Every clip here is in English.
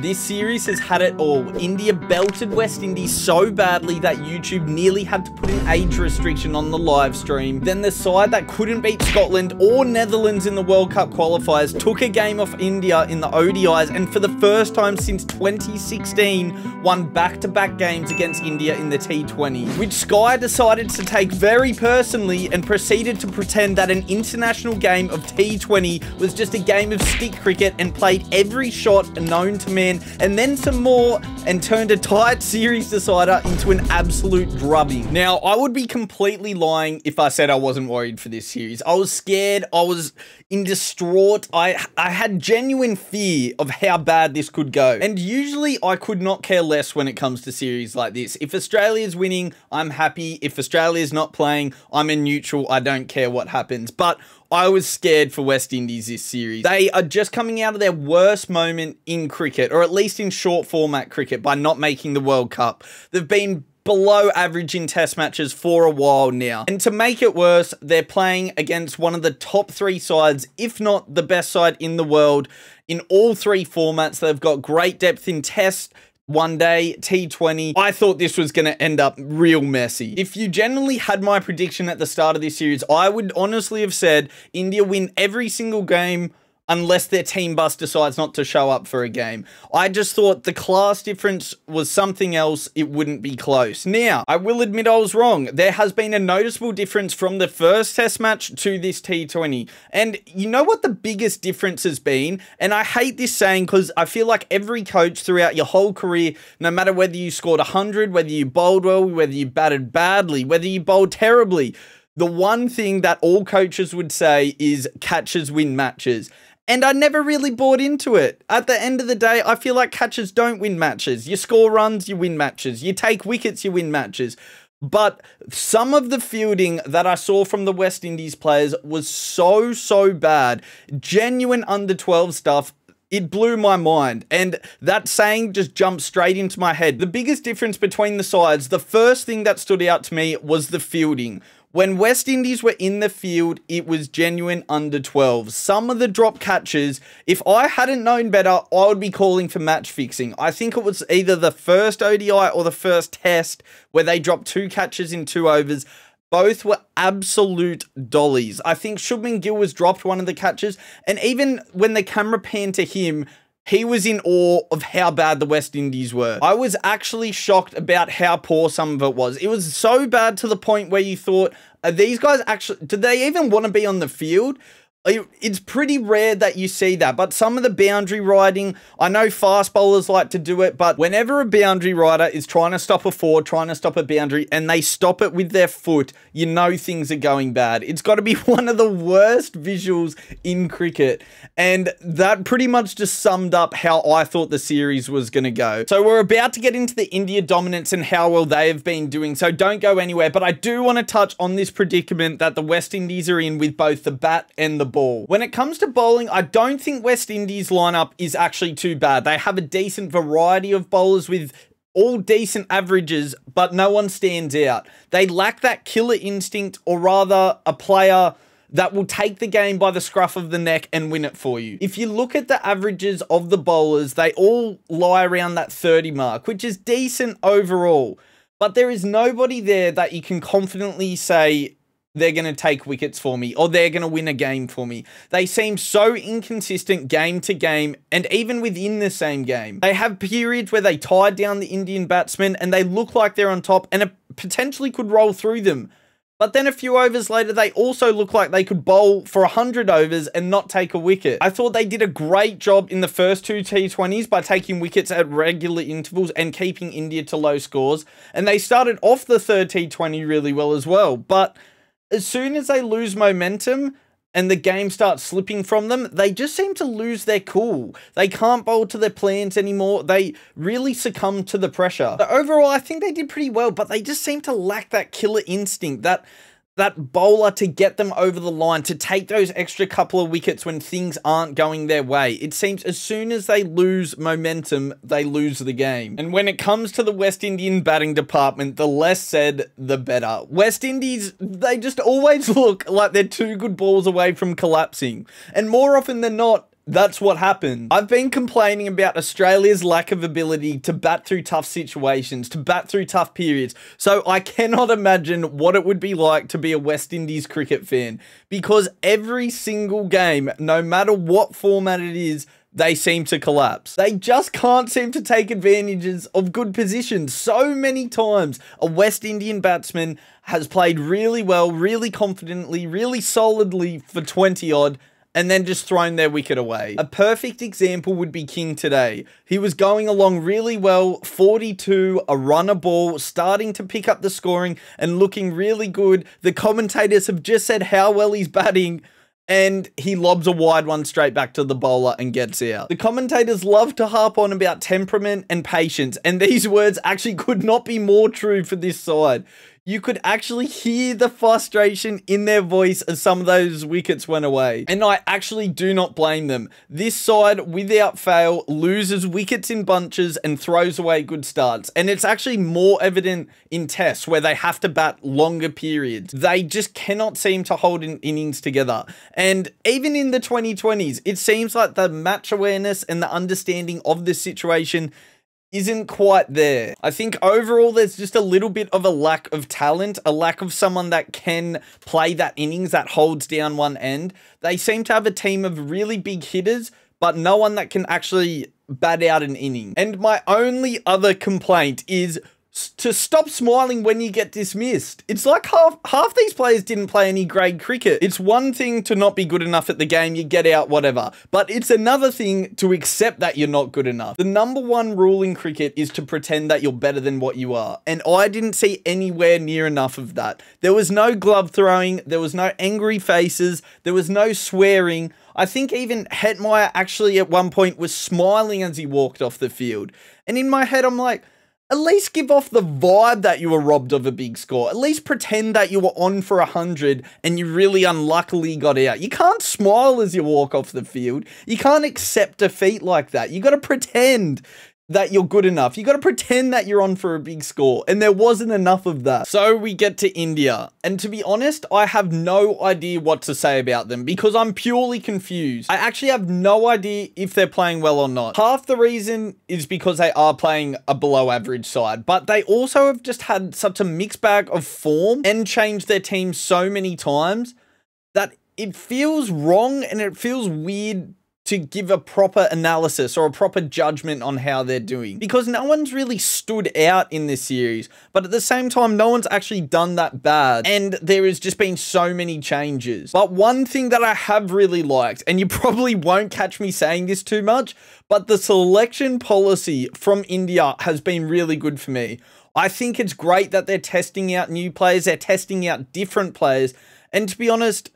This series has had it all. India belted West Indies so badly that YouTube nearly had to put an age restriction on the live stream. Then the side that couldn't beat Scotland or Netherlands in the World Cup qualifiers took a game off India in the ODIs and for the first time since 2016 won back-to-back games against India in the T20, which Sky decided to take very personally and proceeded to pretend that an international game of T20 was just a game of stick cricket and played every shot known to man and then some more and turned a tight series decider into an absolute drubbing. Now, I would be completely lying if I said I wasn't worried for this series. I was scared. I was in distraught. I had genuine fear of how bad this could go. And usually I could not care less when it comes to series like this. If Australia's winning, I'm happy. If Australia's not playing, I'm a neutral. I don't care what happens. But I was scared for West Indies this series. They are just coming out of their worst moment in cricket, or at least in short format cricket, by not making the World Cup. They've been below average in test matches for a while now. And to make it worse, they're playing against one of the top three sides, if not the best side in the world, in all three formats. They've got great depth in test, one day, T20. I thought this was going to end up real messy. If you generally had my prediction at the start of this series, I would honestly have said India win every single game unless their team bus decides not to show up for a game. I just thought the class difference was something else. It wouldn't be close. Now, I will admit I was wrong. There has been a noticeable difference from the first test match to this T20. And you know what the biggest difference has been? And I hate this saying because I feel like every coach throughout your whole career, no matter whether you scored 100, whether you bowled well, whether you batted badly, whether you bowled terribly, the one thing that all coaches would say is catches win matches. And I never really bought into it. At the end of the day, I feel like catchers don't win matches. You score runs, you win matches. You take wickets, you win matches. But some of the fielding that I saw from the West Indies players was so bad. Genuine under 12 stuff. It blew my mind, and that saying just jumped straight into my head. The biggest difference between the sides, the first thing that stood out to me was the fielding. When West Indies were in the field, it was genuine under 12. Some of the drop catches, if I hadn't known better, I would be calling for match fixing. I think it was either the first ODI or the first test where they dropped 2 catches in 2 overs. Both were absolute dollies. I think Gill was dropped one of the catches, and even when the camera panned to him, he was in awe of how bad the West Indies were. I was actually shocked about how poor some of it was. It was so bad to the point where you thought, are these guys actually, do they even want to be on the field? It's pretty rare that you see that, but some of the boundary riding, I know fast bowlers like to do it, but whenever a boundary rider is trying to stop a four, trying to stop a boundary, and they stop it with their foot, you know things are going bad. It's got to be one of the worst visuals in cricket, and that pretty much just summed up how I thought the series was going to go. So we're about to get into the India dominance and how well they have been doing, so don't go anywhere, but I do want to touch on this predicament that the West Indies are in with both the bat and the ball. When it comes to bowling, I don't think West Indies lineup is actually too bad. They have a decent variety of bowlers with all decent averages, but no one stands out. They lack that killer instinct, or rather a player that will take the game by the scruff of the neck and win it for you. If you look at the averages of the bowlers, they all lie around that 30 mark, which is decent overall. But there is nobody there that you can confidently say, they're going to take wickets for me, or they're going to win a game for me. They seem so inconsistent game to game, and even within the same game. They have periods where they tie down the Indian batsmen, and they look like they're on top, and it potentially could roll through them. But then a few overs later, they also look like they could bowl for 100 overs and not take a wicket. I thought they did a great job in the first 2 T20s by taking wickets at regular intervals and keeping India to low scores. And they started off the third T20 really well as well. But as soon as they lose momentum and the game starts slipping from them, they just seem to lose their cool. They can't bowl to their plans anymore. They really succumb to the pressure. But overall, I think they did pretty well, but they just seem to lack that killer instinct, that bowler to get them over the line, to take those extra couple of wickets when things aren't going their way. It seems as soon as they lose momentum, they lose the game. And when it comes to the West Indian batting department, the less said, the better. West Indies, they just always look like they're 2 good balls away from collapsing. And more often than not, that's what happened. I've been complaining about Australia's lack of ability to bat through tough situations, to bat through tough periods. So I cannot imagine what it would be like to be a West Indies cricket fan, because every single game, no matter what format it is, they seem to collapse. They just can't seem to take advantages of good positions. So many times, a West Indian batsman has played really well, really confidently, really solidly for 20 odd, and then just thrown their wicket away. A perfect example would be King today. He was going along really well, 42, a runner ball, starting to pick up the scoring and looking really good. The commentators have just said how well he's batting, and he lobs a wide one straight back to the bowler and gets out. The commentators love to harp on about temperament and patience, and these words actually could not be more true for this side. You could actually hear the frustration in their voice as some of those wickets went away. And I actually do not blame them. This side, without fail, loses wickets in bunches and throws away good starts. And it's actually more evident in tests where they have to bat longer periods. They just cannot seem to hold an innings together. And even in the 2020s, it seems like the match awareness and the understanding of the situation isn't quite there. I think overall there's just a little bit of a lack of talent, a lack of someone that can play that innings, that holds down one end. They seem to have a team of really big hitters, but no one that can actually bat out an inning. And my only other complaint is to stop smiling when you get dismissed. It's like half these players didn't play any grade cricket. It's one thing to not be good enough at the game, you get out, whatever. But it's another thing to accept that you're not good enough. The number one rule in cricket is to pretend that you're better than what you are. And I didn't see anywhere near enough of that. There was no glove throwing, there was no angry faces, there was no swearing. I think even Hetmeyer actually at one point was smiling as he walked off the field. And in my head, I'm like, at least give off the vibe that you were robbed of a big score. At least pretend that you were on for 100 and you really unluckily got out. You can't smile as you walk off the field. You can't accept defeat like that. You got to pretend that you're good enough. You got to pretend that you're on for a big score, and there wasn't enough of that. So we get to India, and to be honest, I have no idea what to say about them because I'm purely confused. I actually have no idea if they're playing well or not. Half the reason is because they are playing a below average side, but they also have just had such a mixed bag of form and changed their team so many times that it feels wrong and it feels weird to give a proper analysis or a proper judgment on how they're doing, because no one's really stood out in this series, but at the same time, no one's actually done that bad, and there has just been so many changes. But one thing that I have really liked, and you probably won't catch me saying this too much, but the selection policy from India has been really good for me. I think it's great that they're testing out new players, they're testing out different players, and to be honest,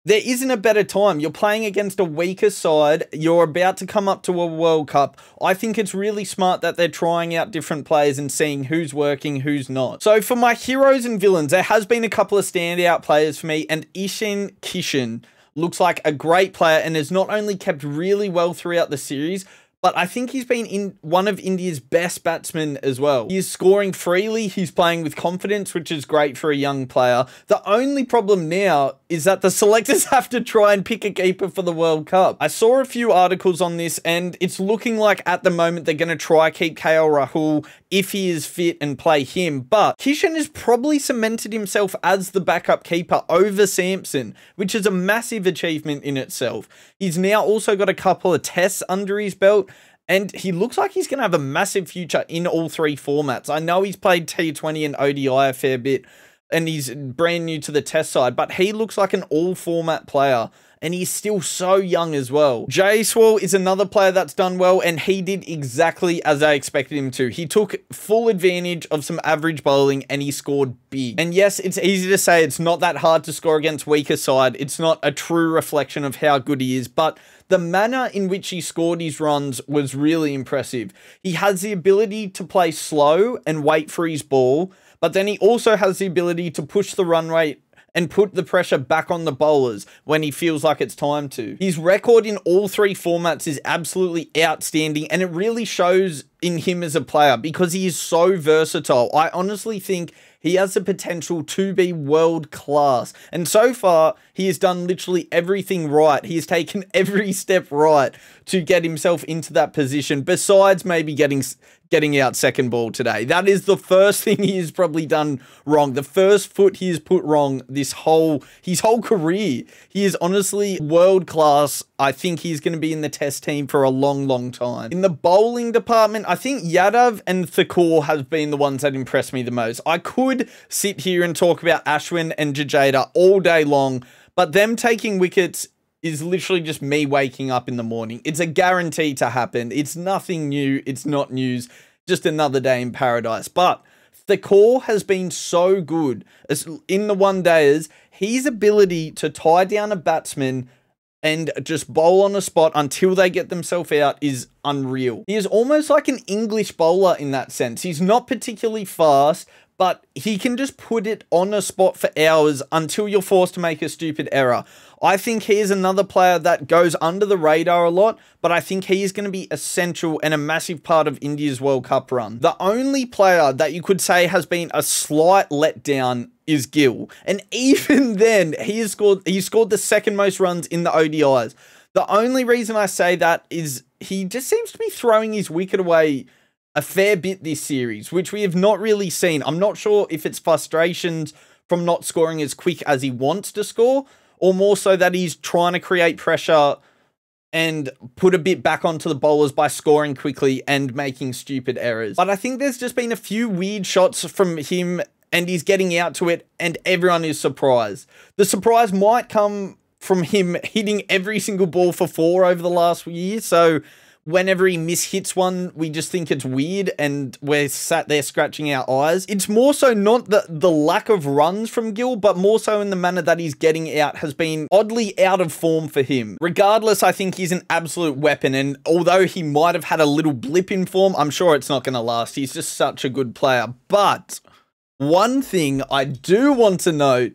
there isn't a better time. You're playing against a weaker side. You're about to come up to a World Cup. I think it's really smart that they're trying out different players and seeing who's working, who's not. So for my heroes and villains, there has been a couple of standout players for me, and Ishan Kishan looks like a great player and has not only kept really well throughout the series, but I think he's been in one of India's best batsmen as well. He's scoring freely, he's playing with confidence, which is great for a young player. The only problem now is that the selectors have to try and pick a keeper for the World Cup. I saw a few articles on this, and it's looking like at the moment they're going to try keep KL Rahul if he is fit and play him. But Kishan has probably cemented himself as the backup keeper over Sampson, which is a massive achievement in itself. He's now also got a couple of tests under his belt, and he looks like he's going to have a massive future in all three formats. I know he's played T20 and ODI a fair bit, and he's brand new to the test side, but he looks like an all-format player, and he's still so young as well. Jaiswal is another player that's done well, and he did exactly as I expected him to. He took full advantage of some average bowling, and he scored big. And yes, it's easy to say it's not that hard to score against weaker side. It's not a true reflection of how good he is, but the manner in which he scored his runs was really impressive. He has the ability to play slow and wait for his ball, but then he also has the ability to push the run rate and put the pressure back on the bowlers when he feels like it's time to. His record in all three formats is absolutely outstanding, and it really shows in him as a player because he is so versatile. I honestly think he has the potential to be world class. And so far, he has done literally everything right. He has taken every step right to get himself into that position, besides maybe getting out second ball today. That is the first thing he has probably done wrong. The first foot he has put wrong his whole career. He is honestly world class. I think he's going to be in the test team for a long, long time. In the bowling department, I think Yadav and Thakur have been the ones that impressed me the most. I could sit here and talk about Ashwin and Jadeja all day long, but them taking wickets is literally just me waking up in the morning. It's a guarantee to happen. It's nothing new. It's not news. Just another day in paradise. But Thakur has been so good in the one-dayers. His ability to tie down a batsman and just bowl on a spot until they get themselves out is unreal. He is almost like an English bowler in that sense. He's not particularly fast, but he can just put it on a spot for hours until you're forced to make a stupid error. I think he is another player that goes under the radar a lot, but I think he is going to be essential and a massive part of India's World Cup run. The only player that you could say has been a slight letdown is Gill. And even then, he scored the second most runs in the ODIs. The only reason I say that is he just seems to be throwing his wicket away a fair bit this series, which we have not really seen. I'm not sure if it's frustrations from not scoring as quick as he wants to score, or more so that he's trying to create pressure and put a bit back onto the bowlers by scoring quickly and making stupid errors. But I think there's just been a few weird shots from him and he's getting out to it and everyone is surprised. The surprise might come from him hitting every single ball for 4 over the last year, so whenever he mishits one, we just think it's weird and we're sat there scratching our eyes. It's more so not the lack of runs from Gill, but more so in the manner that he's getting out has been oddly out of form for him. Regardless, I think he's an absolute weapon, and although he might have had a little blip in form, I'm sure it's not going to last. He's just such a good player. But one thing I do want to note,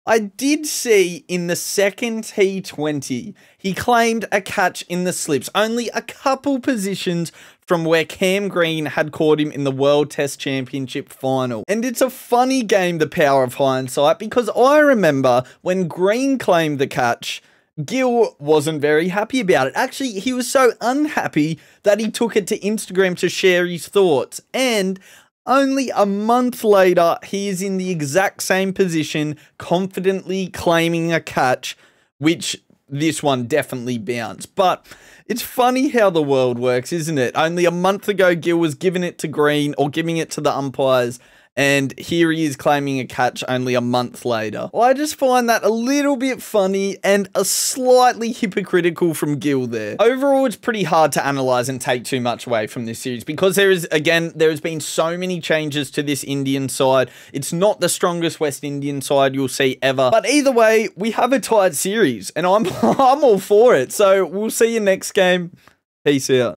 I did see in the second T20, he claimed a catch in the slips, only a couple positions from where Cam Green had caught him in the World Test Championship final. And it's a funny game, the power of hindsight, because I remember when Green claimed the catch, Gill wasn't very happy about it. Actually, he was so unhappy that he took it to Instagram to share his thoughts. And only a month later, he is in the exact same position, confidently claiming a catch, which this one definitely bounced. But it's funny how the world works, isn't it? Only a month ago, Gill was giving it to Green or giving it to the umpires, and here he is claiming a catch only a month later. I just find that a little bit funny and a slightly hypocritical from Gill there. Overall, it's pretty hard to analyze and take too much away from this series because there has been so many changes to this Indian side. It's not the strongest West Indian side you'll see ever. But either way, we have a tight series and I'm all for it. So we'll see you next game. Peace out.